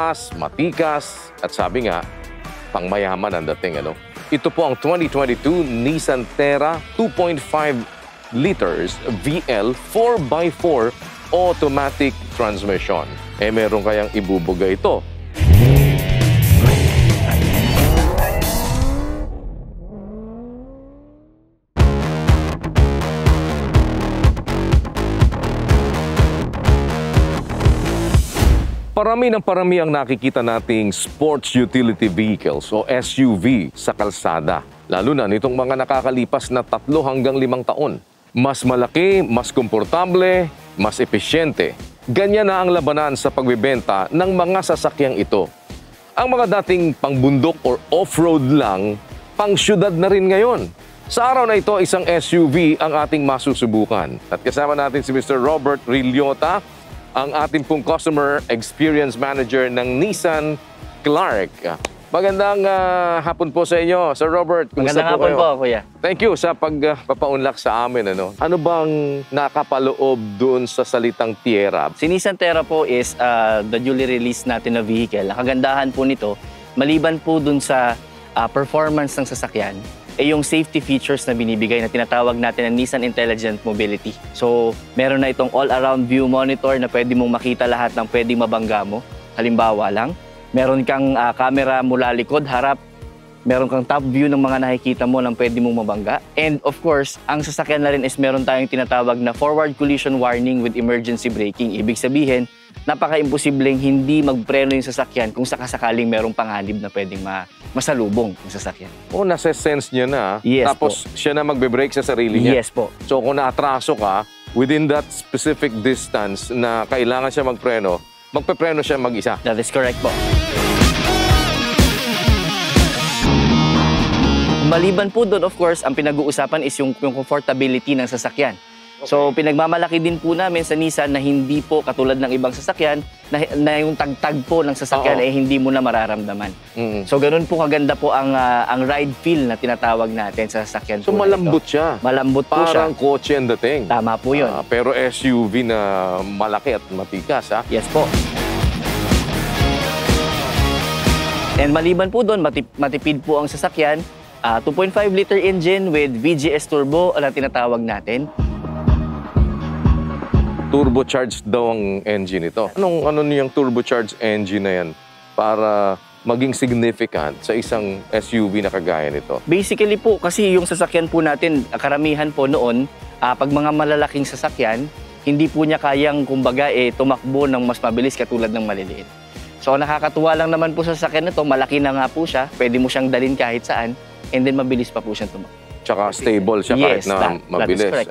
malakas, matikas, at sabi nga, pangmayaman ang dating, ano? Ito po ang 2022 Nissan Terra 2.5 liters VL 4x4 automatic transmission. Meron kayang ibubuga ito. Parami ng parami ang nakikita nating sports utility vehicles o SUV sa kalsada. Lalo na nitong mga nakakalipas na 3 hanggang 5 taon. Mas malaki, mas komportable, mas epesyente. Ganyan na ang labanan sa pagbebenta ng mga sasakyang ito. Ang mga dating pangbundok or off-road lang, pang syudad na rin ngayon. Sa araw na ito, isang SUV ang ating masusubukan. At kasama natin si Mr. Robert Rilliota, ang ating pong Customer Experience Manager ng Nissan Clark. Magandang hapon po sa inyo, Sir Robert. Magandang hapon po, Kuya. Thank you sa pagpapaunlak sa amin. Ano bang nakapaloob doon sa salitang Terra? Si Nissan Terra po is the newly released natin na vehicle. Ang kagandahan po nito, maliban po doon sa performance ng sasakyan, yung safety features na binibigay na tinatawag natin ng Nissan Intelligent Mobility. So, meron na itong all-around view monitor na pwede mong makita lahat ng pwedeng mabangga mo. Halimbawa lang, meron kang camera mula likod, harap, meron kang top view ng mga nakikita mo ng pwede mong mabangga. And of course, ang sasakyan na rin is meron tayong tinatawag na forward collision warning with emergency braking. Ibig sabihin, napaka-imposibleng hindi magpreno yung sasakyan kung sakasakaling merong panganib na pwedeng masalubong yung sasakyan. Oh, nasa-sense niya na. Yes, tapos po. Siya na magbe-brake sa sarili niya. Yes po. So kung naatraso ka, within that specific distance na kailangan siya magpreno, magpepreno siya mag-isa. That is correct po. Maliban po doon, of course, ang pinag-uusapan is yung comfortability ng sasakyan. Okay. So, pinagmamalaki din po namin sa Nissan na hindi po katulad ng ibang sasakyan na yung tagtag po ng sasakyan ay hindi mo na mararamdaman. So, ganun po kaganda po ang ride feel na tinatawag natin sa sasakyan. So, malambot siya. Malambot po siya. Parang kotse ang dating. Tama po yun. Pero SUV na malaki at matikas, ha? Yes po. And maliban po doon, matipid po ang sasakyan. 2.5 liter engine with VGS turbo na tinatawag natin. Turbocharged daw ang engine ito. Ano niyang turbocharged engine na yan para maging significant sa isang SUV na kagaya nito? Basically po, kasi yung sasakyan po natin, karamihan po noon, pag mga malalaking sasakyan, hindi po niya kayang, kumbaga, tumakbo ng mas mabilis katulad ng maliliit. So nakakatuwa lang naman po sa sasakyan nito, malaki na nga po siya, pwede mo siyang dalhin kahit saan, and then mabilis pa po siyang tumakbo. Tsaka stable siya kahit na mabilis. That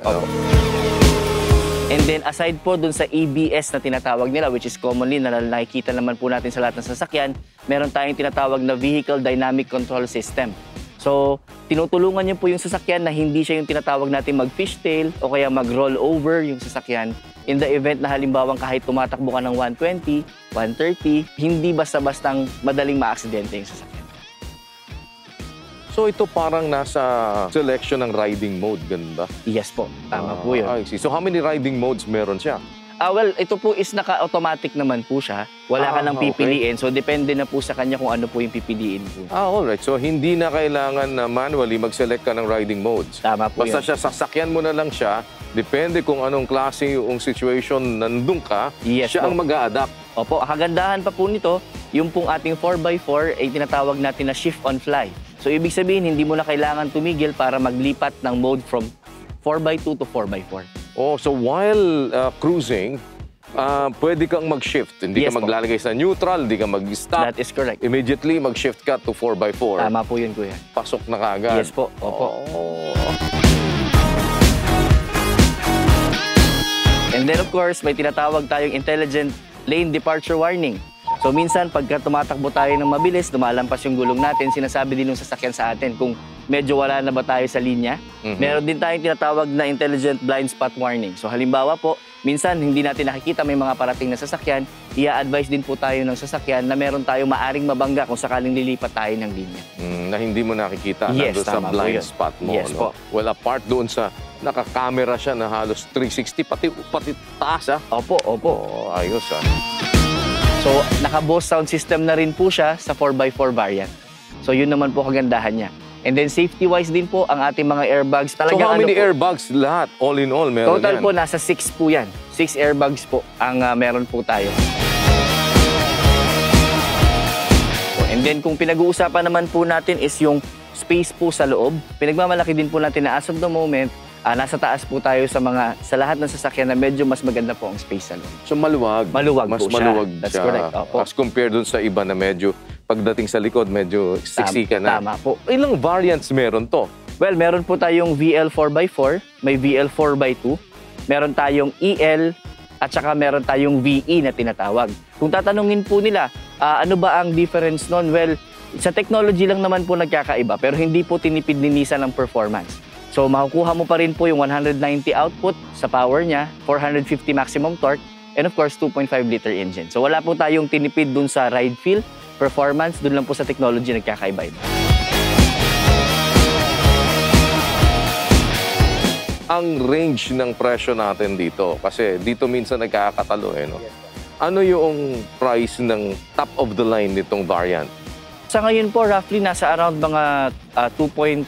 is correct. And then aside po dun sa ABS na tinatawag nila, which is commonly na nakikita naman po natin sa lahat ng sasakyan, meron tayong tinatawag na Vehicle Dynamic Control System. So, tinutulungan niyo po yung sasakyan na hindi siya yung tinatawag natin mag-fishtail o kaya mag-roll over yung sasakyan in the event na halimbawang kahit tumatakbo ka ng 120, 130, hindi basta-bastang madaling ma-aksidente yung sasakyan. So ito parang nasa selection ng riding mode, ganun ba? Yes po, tama po yun. I see. So how many riding modes meron siya? Well, ito po is naka-automatic naman po siya. Wala ka nang pipiliin. So depende na po sa kanya kung ano po yung pipiliin po. Alright. So hindi na kailangan na manually mag-select ka ng riding modes. Tama po Basta yun. siya, sasakyan mo na lang siya. Depende kung anong klase yung situation nandun ka, yes, siya po. ang mag-a-adapt. Opo, ang kagandahan pa po nito, yung pong ating 4x4 ay tinatawag natin na shift on fly. So, ibig sabihin, hindi mo na kailangan tumigil para maglipat ng mode from 4x2 to 4x4. Oh, so while cruising, pwede kang mag-shift. Hindi ka maglalagay sa neutral, hindi ka mag-stop. That is correct. Immediately, mag-shift ka to 4x4. Tama po yun, Kuya. Pasok na kaagad. Yes po. Opo. And then, of course, may tinatawag tayong Intelligent Lane Departure Warning. So minsan, pagka tumatakbo tayo ng mabilis, lumalampas yung gulong natin, sinasabi din ng sasakyan sa atin kung medyo wala na ba tayo sa linya. Meron din tayong tinatawag na Intelligent Blind Spot Warning. So halimbawa po, minsan hindi natin nakikita may mga parating na sasakyan, i-advise din po tayo ng sasakyan na meron tayong maaring mabangga kung sakaling lilipat tayo ng linya. Na hindi mo nakikita yes, sa blind spot mo. Yes, no? po. Well, apart doon sa nakakamera siya na halos 360, pati taas. Opo, opo. Ayos. So, naka-Bose sound system na rin po siya sa 4x4 variant. So, yun naman po kagandahan niya. And then safety-wise din po, ang ating mga airbags So talaga how many airbags lahat? All in all, meron total yan? po, nasa 6 po yan. 6 airbags po ang meron po tayo. And then kung pinag-uusapan naman po natin is yung space po sa loob, pinagmamalaki din po natin na as of the moment, nasa taas po tayo sa lahat ng sasakyan na medyo mas maganda po ang space sa loob. So maluwag. Maluwag Mas po siya. maluwag That's siya. correct. Opo. As compared dun sa iba na medyo pagdating sa likod, medyo siksika na. Tama po. Ilang variants meron to? Well, meron po tayong VL 4x4, may VL 4x2, meron tayong EL, at saka meron tayong VE na tinatawag. Kung tatanungin po nila, ano ba ang difference nun? Well, sa technology lang naman po nagkakaiba, pero hindi po tinipid ni Nissan ng performance. So, makukuha mo pa rin po yung 190 output sa power niya, 450 maximum torque, and of course, 2.5 liter engine. So, wala po tayong tinipid dun sa ride feel, performance, dun lang po sa technology nagkakaiba-iba. Ang range ng presyo natin dito, kasi dito minsan nagkakatalo no? Ano yung price ng top of the line nitong variant? Sa ngayon po, roughly nasa around mga 2.2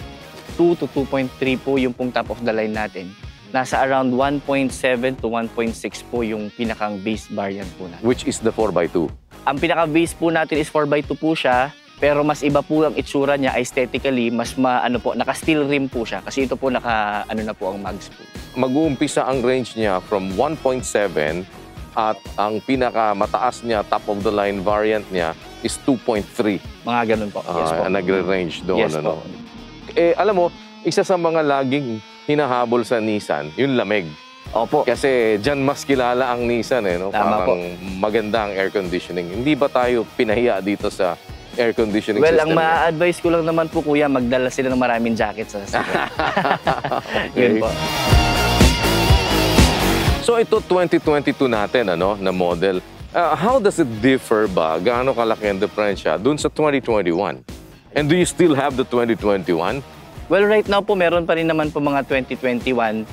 to 2.3 po yung pong top of the line natin. Nasa around 1.7 to 1.6 po yung pinakang base variant po natin. Which is the 4x2. Ang pinaka-base po natin is 4x2 po siya, pero mas iba po ang itsura niya aesthetically, mas naka-steel rim po siya kasi ito po na po ang mags po. Mag-uumpisa ang range niya from 1.7 at ang pinaka-mataas niya, top of the line variant niya is 2.3. Mga ganun po. Yes po. Nagre-range doon. Yes po. Alam mo, isa sa mga laging hinahabol sa Nissan, yung lamig. Opo. Kasi dyan mas kilala ang Nissan no? Tama Parang maganda ang air conditioning. Hindi ba tayo pinahiya dito sa air conditioning Well, system? ang ma-advise ko lang naman po, kuya, magdala sila ng maraming jacket sa sasakyan. Yun po. So ito 2022 natin na model. How does it differ ba? Gaano kalaki ang diferensya dun sa 2021? And do you still have the 2021? Well, right now po, meron pa rin naman po mga 2021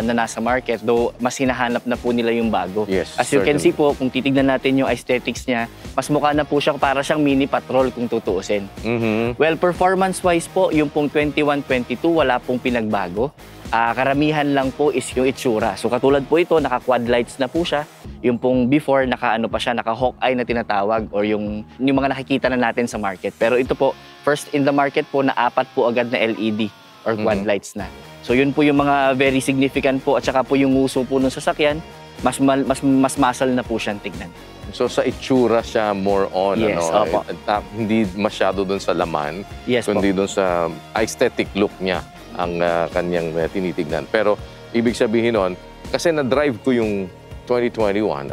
na nasa market, though mas hinahanap na po nila yung bago. Yes, As you can certainly. see po, kung titignan natin yung aesthetics niya, mas mukha na po siya para siyang mini patrol kung tutuusin. Mhm. Well, performance-wise po, yung pong 21-22, wala pong pinagbago. Karamihan lang po is yung itsura. So katulad po ito, naka-quad lights na po siya. Yung pong before, naka-Hawkeye na tinatawag or yung mga nakikita na natin sa market. Pero ito po, first in the market po na 4 po agad na LED or quad lights na. So yun po yung mga very significant po at saka po yung uso po ng sasakyan, mas muscle na po siyang tignan. So sa itsura siya more on, Yes, opo. hindi masyado dun sa laman, Yes po. kundi dun sa aesthetic look niya ang kanyang tinitignan. Pero ibig sabihin nun, kasi na-drive ko yung 2021,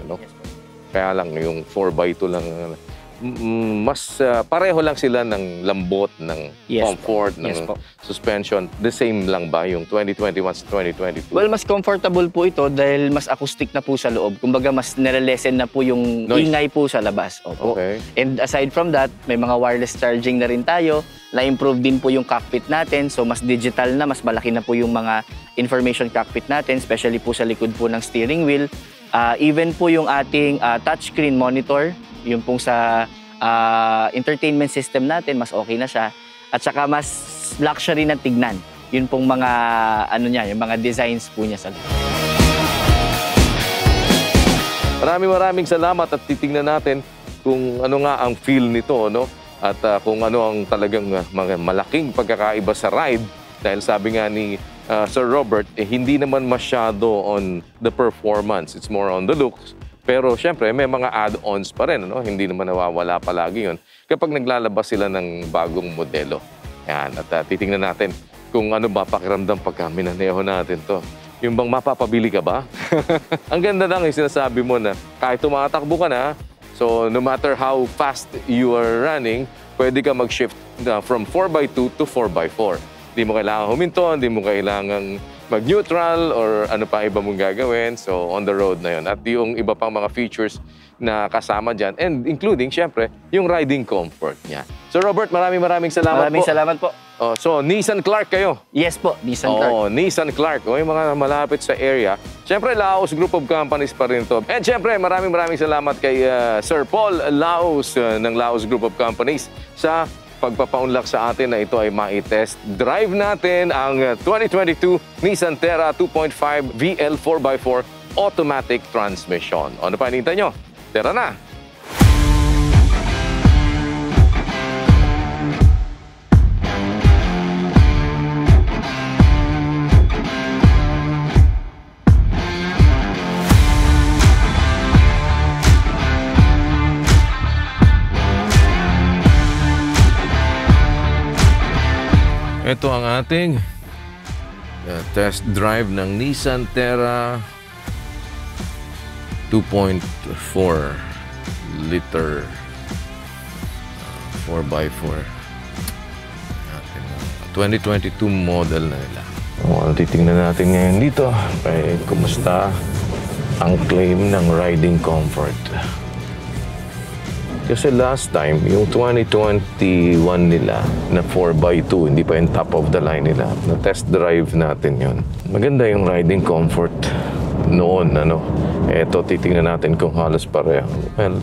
kaya lang yung 4x2 lang, mas pareho lang sila ng lambot, ng Yes comfort, po. Yes ng po. suspension. The same lang ba yung 2021 sa 2022? Well, mas comfortable po ito dahil mas acoustic na po sa loob. Kumbaga, mas nare-lessen na po yung Noise. ingay po sa labas. Opo. Okay. And aside from that, may mga wireless charging na rin tayo. Na-improve din po yung cockpit natin. So, mas digital na, mas malaki na po yung mga information cockpit natin, especially po sa likod po ng steering wheel. Even po yung ating touchscreen monitor, yung pong sa entertainment system natin, mas okay na siya. At saka mas luxury na tignan. Yun pong mga, yung mga designs po niya sa loob. Maraming salamat at titingnan natin kung ano nga ang feel nito, At kung ano ang talagang mga malaking pagkakaiba sa ride. Dahil sabi nga ni Sir Robert, hindi naman masyado on the performance. It's more on the looks. Pero syempre, may mga add-ons pa rin. Hindi naman nawawala palagi yun kapag naglalabas sila ng bagong modelo. Yan. At titingnan natin kung ano ba pakiramdam pagka minaneho natin to. Yung bang mapapabili ka ba? Ang ganda lang yung sinasabi mo na kahit tumatakbo ka na, so no matter how fast you are running, pwede ka mag-shift from 4x2 to 4x4. Hindi mo kailangan huminto, hindi mo kailangan mag-neutral or ano pa iba mong gagawin. So on the road na yun. At yung iba pang mga features na kasama dyan, and including, syempre, yung riding comfort niya. Sir Robert, maraming salamat Maraming po. salamat po. Oh, so, Nissan Clark kayo. Yes po, Nissan Clark. Oo, Nissan Clark. O, yung mga malapit sa area. Siyempre, Laos Group of Companies pa rin to. And siyempre, maraming salamat kay Sir Paul Laos ng Laos Group of Companies sa pagpapaunlak sa atin na ito ay mai-test drive natin ang 2022 Nissan Terra 2.5 VL 4x4 automatic transmission. Ano pa hinihintay nyo? Tara na! Ito ang ating test drive ng Nissan Terra 2.4 liter 4x4 2022 model na nila. Titingnan natin ngayon dito kumusta ang claim ng riding comfort. Kasi last time, yung 2021 nila na 4x2, hindi pa yung top of the line nila, na test drive natin yun. Maganda yung riding comfort noon, Eto, titingnan natin kung halos pareho. Well,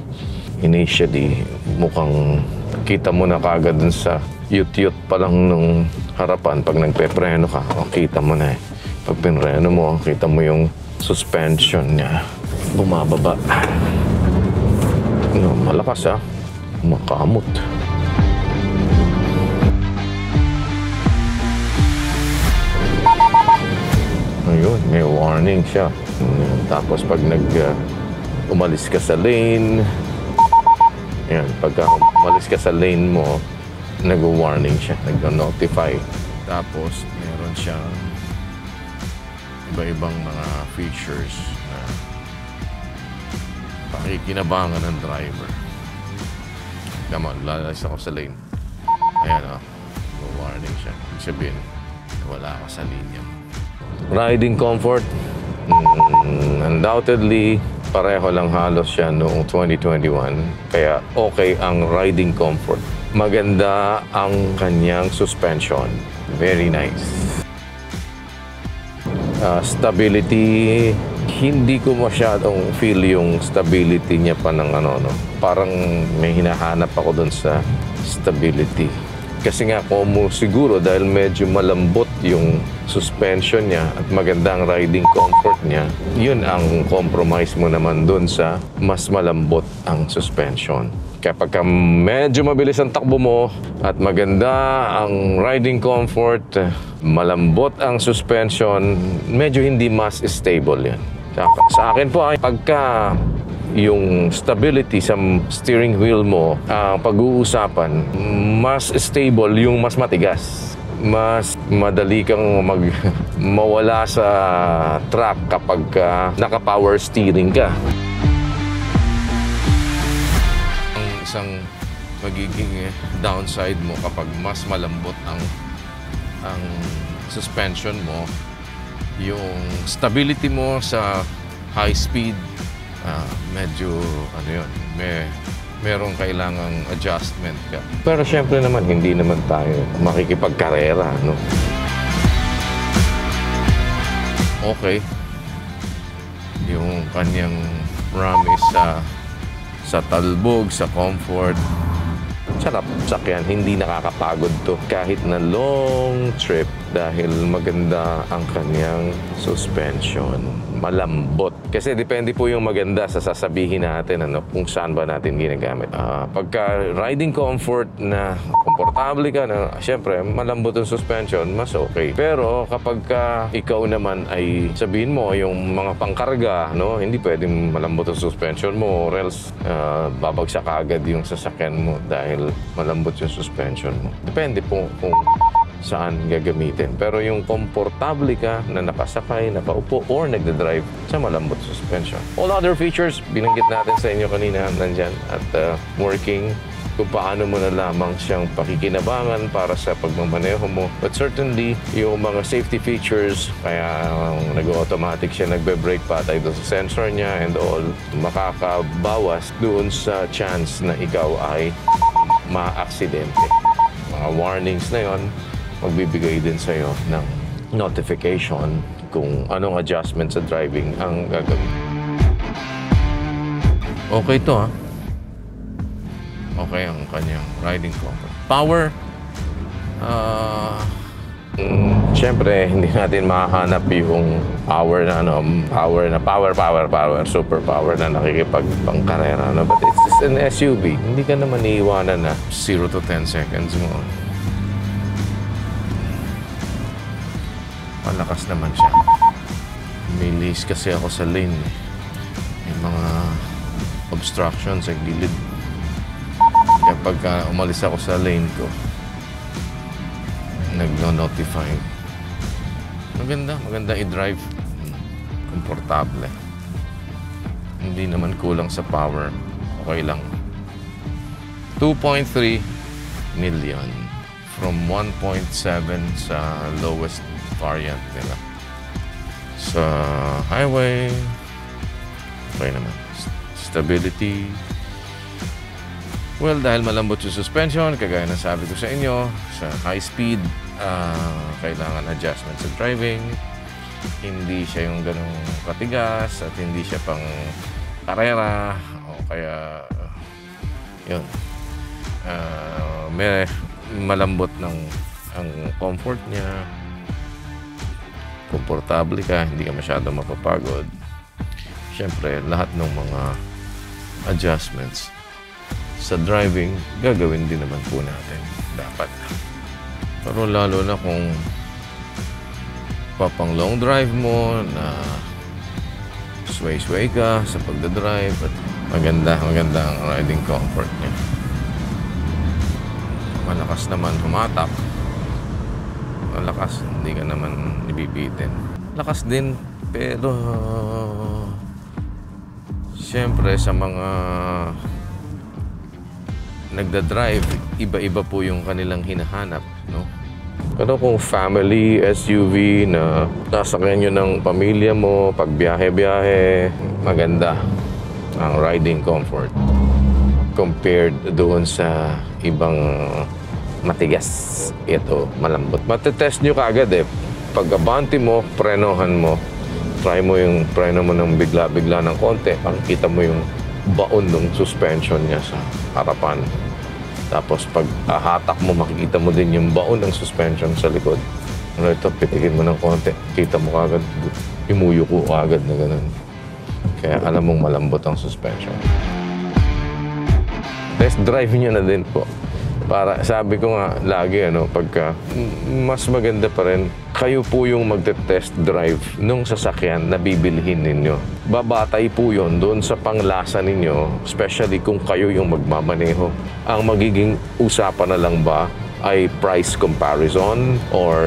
initially, mukhang kita mo na kagad dun sa yut-yut pa lang nung harapan. Pag nagpe-preno ka, kita mo na Pag pinreno mo, kita mo yung suspension niya. Bumababa. Malakas makamot. Ayun, may warning siya. Tapos pag umalis ka sa lane, yan, pagka umalis ka sa lane mo, nag-warning siya, nag-notify. Tapos meron siyang iba-ibang mga features na pakikinabangan ng driver. Come on, lalas ako sa lane. Ayan warning siya. Ibig sabihin, wala ka sa linya. Riding comfort, undoubtedly, pareho lang halos siya noong 2021. Kaya okay ang riding comfort. Maganda ang kanyang suspension. Very nice. Stability, hindi ko masyadong feel yung stability niya pa ng Parang may hinahanap ako dun sa stability. Kasi nga siguro dahil medyo malambot yung suspension niya at magandang riding comfort niya, yun ang compromise mo naman dun sa mas malambot ang suspension. Kapag medyo mabilis ang takbo mo at maganda ang riding comfort, malambot ang suspension, medyo hindi mas stable yan. Sa akin po, pagka yung stability sa steering wheel mo, ang pag-uusapan, mas stable yung mas matigas. Mas madali kang mawala sa track kapag naka-power steering ka. Ang isang magiging downside mo kapag mas malambot ang suspension mo, yung stability mo sa high speed, medyo merong kailangang adjustment ka. Pero syempre naman, hindi naman tayo makikipagkarera, Okay. Yung kanyang promise sa talbog, sa comfort. Sarap sakyan, hindi nakakapagod to kahit na long trip dahil maganda ang kanyang suspension. Malambot. Kasi depende po yung maganda sa sasabihin natin kung saan ba natin ginagamit. Pagka riding comfort na komportable ka syempre malambot ang suspension, mas okay. Pero kapag ikaw naman ay sabihin mo yung mga pangkarga, hindi pwedeng malambot ang suspension mo or else babagsak agad yung sasakyan mo dahil malambot yung suspension mo. Depende po kung saan gagamitin. Pero yung komportable ka na nakasakay, nakaupo, or nagdadrive sa malambot suspension. All other features, binanggit natin sa inyo kanina, nandyan at working kung paano mo na lamang siyang pakikinabangan para sa pagmamaneho mo. But certainly, yung mga safety features, kaya nag-automatic siya, nagbe-brake patay doon sa sensor niya and all, makakabawas doon sa chance na ikaw ay maaaksidente. Mga warnings na yon, magbibigay din sa'yo ng notification kung anong adjustment sa driving ang gagawin. Okay to ha. Okay ang kanyang riding comfort. Power. Siyempre, hindi natin mahanap yung power na super power na nakikipagpangkarera. No? But it's just an SUV. Hindi ka naman iiwanan na 0 to 10 seconds mo. Malakas naman siya. May lace kasi ako sa lane. May mga obstructions sa gilid. Kaya pagka umalis ako sa lane ko, nagno-notify. Maganda i-drive. Komportable. Hindi naman kulang sa power. Okay lang. 2.3 million from 1.7 sa lowest variant nila. Sa highway, okay naman. Stability. Well, dahil malambot yung suspension, kagaya na sabi ko sa inyo, sa high speed, kailangan adjustment sa driving. Hindi siya yung ganong katigas at hindi siya pang karera o kaya yun. May malambot ng ang comfort niya. Komportable ka, hindi ka masyado mapapagod. Siyempre, lahat ng mga adjustments sa driving, gagawin din naman po natin. Dapat. Pero lalo na kung papang long drive mo na sway-sway ka sa pagdadrive at maganda ang riding comfort niya. Malakas naman humatak. Malakas, hindi ka naman ibibitin. Lakas din, pero siyempre sa mga nagdadrive, iba-iba po yung kanilang hinahanap, no? Pero kung family SUV na nasakyan nyo ng pamilya mo, pag biyahe-biyahe, maganda ang riding comfort compared doon sa ibang matigas. Ito, malambot. Matetest nyo kaagad eh. Pag abante mo, prenohan mo. Try mo yung preno mo ng bigla-bigla ng konti. Pakikita mo yung baon ng suspension niya sa harapan. Tapos pag hatak mo, makikita mo din yung baon ng suspension sa likod. Ano ito, pitikin mo ng konti. Kita mo kagad, imuyo ko kagad na ganun. Kaya alam mong malambot ang suspension. Test drive niyo na din po. Para sabi ko nga lagi pagka mas maganda pa rin kayo po yung magte-test drive nung sasakyan na bibilhin ninyo. Babatay po yon doon sa panglasa ninyo, especially kung kayo yung magmamaneho. Ang magiging usapan na lang ba ay price comparison or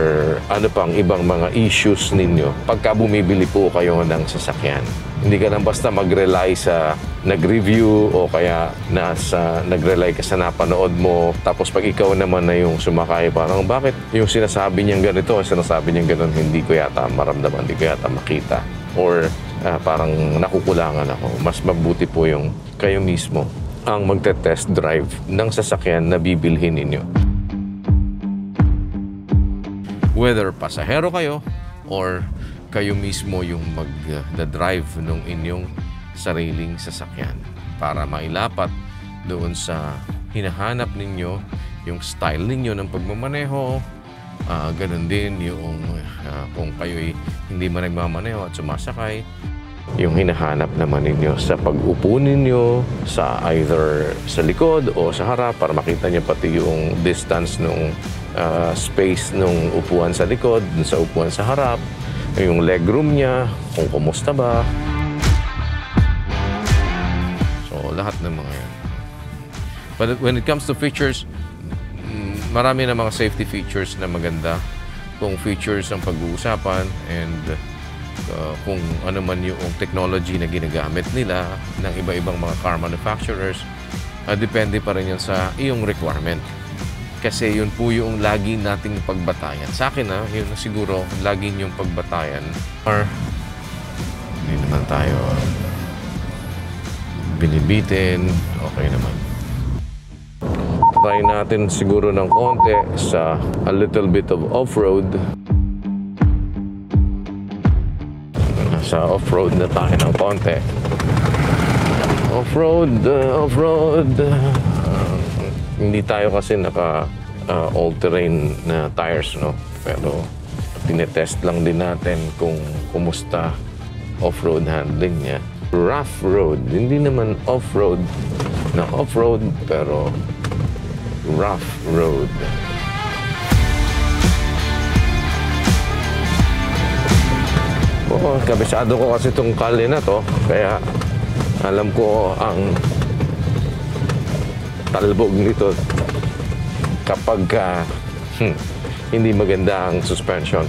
ano pang ibang mga issues ninyo pagka bumibili po kayo ng sasakyan. Hindi ka lang basta mag-rely sa nag-review o kaya nag-rely ka sa napanood mo. Tapos pag ikaw naman na yung sumakay, parang bakit yung sinasabi niyang ganito, sinasabi niyang ganun, hindi ko yata maramdaman, hindi ko yata makita. Or parang nakukulangan ako. Mas mabuti po yung kayo mismo ang magte-test drive ng sasakyan na bibilhin ninyo. Whether pasahero kayo or kayo mismo yung mag-drive ng inyong sariling sasakyan para mailapat doon sa hinahanap ninyo, yung style ninyo ng pagmamaneho. Ganun din yung kung kayo'y hindi man nagmamaneho at sumasakay, yung hinahanap naman ninyo sa pag-upo ninyo sa either sa likod o sa harap para makita niyo pati yung distance nung space nung upuan sa likod dun sa upuan sa harap, yung legroom niya, kung kumusta ba. So, lahat ng mga yan. But when it comes to features, marami na mga safety features na maganda. Kung features ang pag-uusapan and kung ano man yung technology na ginagamit nila ng iba-ibang mga car manufacturers, depende pa rin yan sa iyong requirement. Kasi yun po yung lagi nating pagbatayan. Sa akin yun siguro lagi yung pagbatayan. Or hindi naman tayo binibitin, okay naman. try natin siguro ng konti sa a little bit of off-road. Sa off-road na tayo ng konti. Off-road. Hindi tayo kasi naka all-terrain na tires, no? Pero tinetest lang din natin kung kumusta off-road handling niya. Rough road, hindi naman off-road na off-road, pero rough road. Oo, kabisado ko kasi itong kalye na to, kaya alam ko ang talbog nito kapag hindi maganda ang suspension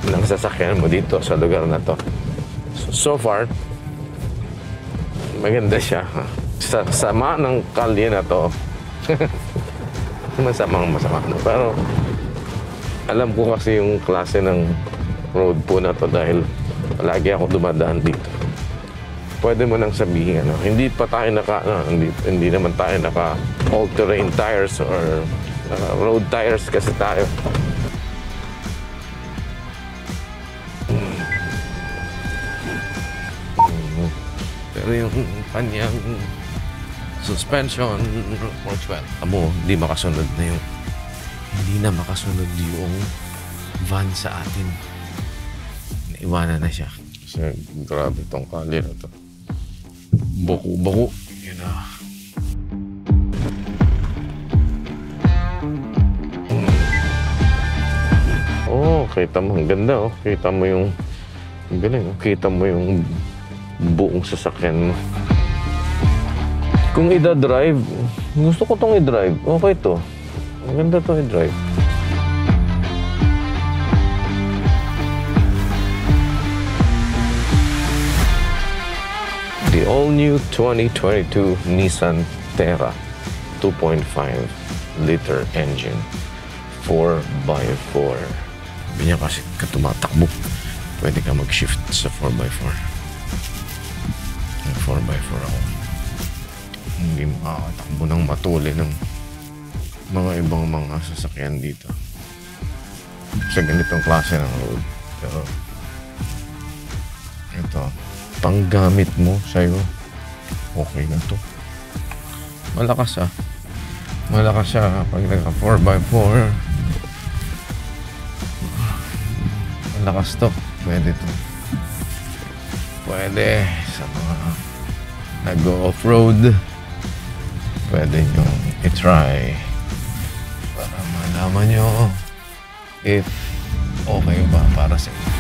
ng sasakyan mo dito sa lugar na to. So far, maganda siya. Sa sama ng kalye na to, masama. No? Pero alam ko kasi yung klase ng road po na to dahil palagi ako dumadaan dito. Pwede mo nang sabihin, hindi pa tayo hindi naman tayo naka all-terrain tires or road tires kasi tayo. Pero yung kanyang suspension works well. Hindi na makasunod yung van sa atin. Naiwanan na siya. Kasi grabe tong kalye na to. Baku. Yun na. Oh, kita mo. Ang ganda, oh. Kita mo yung... Ang galing, oh. Kita mo yung buong sasakyan mo. Kung i-drive, gusto ko tong i-drive. Okay to. Ang ganda to i-drive. The all-new 2022 Nissan Terra 2.5 liter engine 4x4. Sabi niya kasi tumatakbo, pwede ka mag-shift sa 4x4. 4x4 ako. Hindi makakatakbo ng matuli ng mga ibang mga sasakyan dito sa ganitong klase ng road. Pero ito, panggamit mo sa'yo, okay na to. Malakas siya pag naka 4x4. Malakas to. Pwede to. Pwede sa mga nag-off-road. Pwede nyo i-try para malaman nyo if okay ba para sa inyo.